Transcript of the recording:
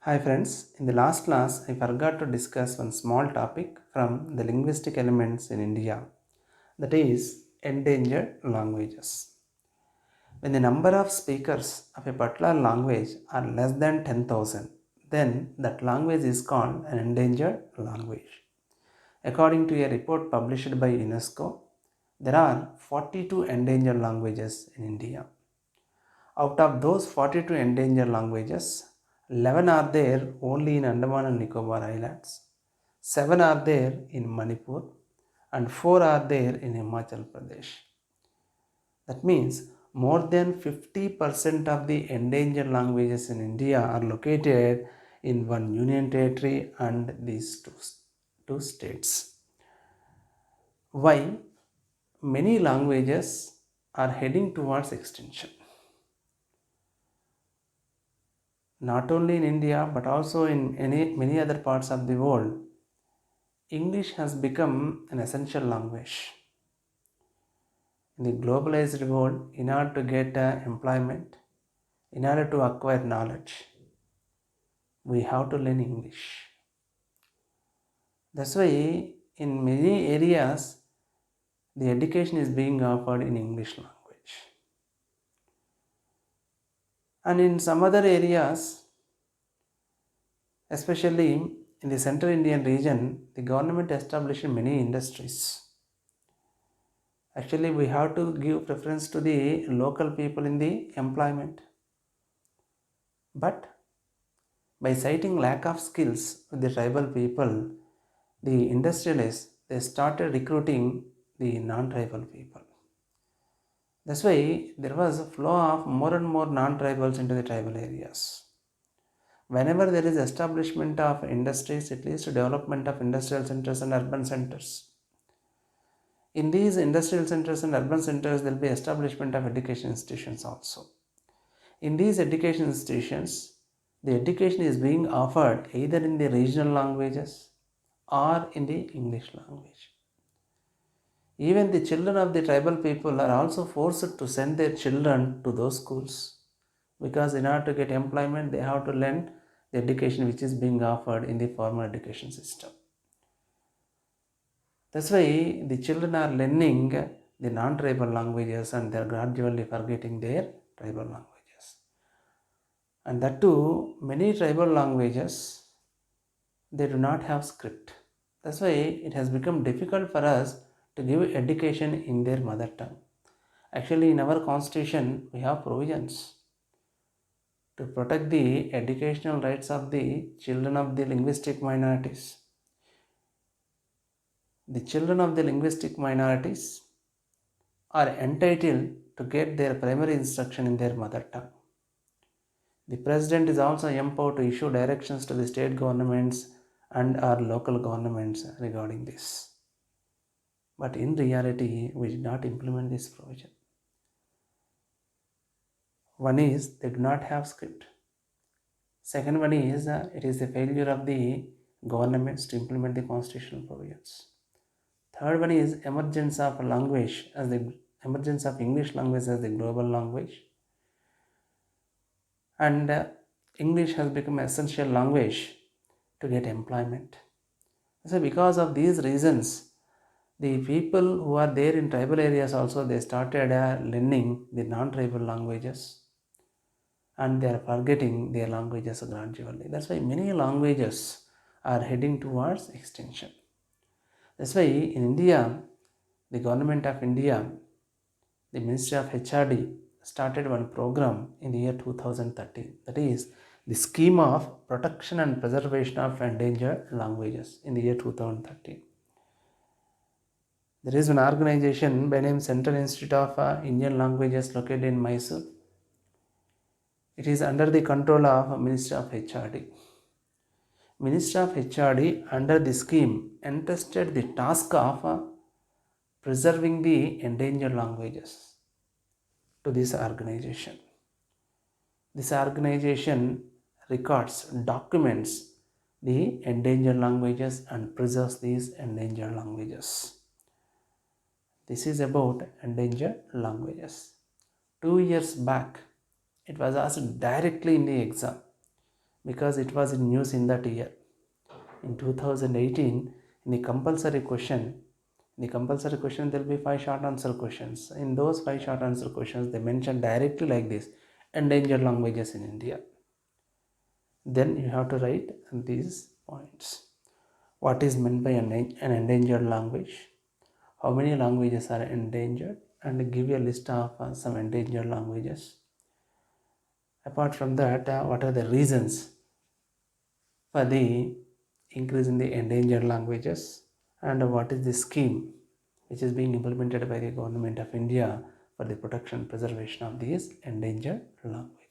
Hi friends, in the last class I forgot to discuss one small topic from the linguistic elements in India, that is endangered languages. When the number of speakers of a particular language are less than 10,000, then that language is called an endangered language. According to a report published by UNESCO, there are 42 endangered languages in India. Out of those 42 endangered languages, 11 are there only in Andaman and Nicobar Islands, 7 are there in Manipur, and 4 are there in Himachal Pradesh. That means more than 50% of the endangered languages in India are located in one union territory and these two states. Why? Many languages are heading towards extinction. Not only in India but also in many other parts of the world, English has become an essential language. In the globalized world, in order to get employment, in order to acquire knowledge, we have to learn English. That's why in many areas, the education is being offered in English language. And in some other areas, especially in the central Indian region, the government established many industries. Actually, we have to give preference to the local people in the employment. But by citing lack of skills with the tribal people, the industrialists they started recruiting the non-tribal people. That's why there was a flow of more and more non-tribals into the tribal areas. Whenever there is establishment of industries, it leads to development of industrial centers and urban centers. In these industrial centers and urban centers, there will be establishment of education institutions also. In these education institutions, the education is being offered either in the regional languages or in the English language. Even the children of the tribal people are also forced to send their children to those schools because in order to get employment, they have to learn the education which is being offered in the formal education system. That's why the children are learning the non-tribal languages and they are gradually forgetting their tribal languages. And that too, many tribal languages, they do not have script. That's why it has become difficult for us to give education in their mother tongue. Actually, in our constitution, we have provisions to protect the educational rights of the children of the linguistic minorities. The children of the linguistic minorities are entitled to get their primary instruction in their mother tongue. The president is also empowered to issue directions to the state governments and our local governments regarding this. But in reality, we did not implement this provision. One is they do not have script. Second one is it is the failure of the governments to implement the constitutional provisions. Third one is emergence of language as the emergence of English language as the global language. And English has become an essential language to get employment. So because of these reasons, the people who are there in tribal areas also they started learning the non-tribal languages and they are forgetting their languages gradually. That's why many languages are heading towards extinction. That's why in India, the government of India, the Ministry of HRD started one program in the year 2013. That is the scheme of protection and preservation of endangered languages in the year 2013. There is one organization by name Central Institute of Indian Languages located in Mysore. It is under the control of Ministry of HRD. Ministry of HRD under the scheme entrusted the task of preserving the endangered languages to this organization. This organization records, documents the endangered languages and preserves these endangered languages. This is about endangered languages. 2 years back, it was asked directly in the exam because it was in news in that year. In 2018, in the compulsory question, there will be 5 short answer questions. In those 5 short answer questions, they mention directly like this: endangered languages in India. Then you have to write these points. What is meant by an endangered language? How many languages are endangered? And give a list of some endangered languages. Apart from that, what are the reasons for the increase in the endangered languages, and what is the scheme which is being implemented by the government of India for the protection and preservation of these endangered languages?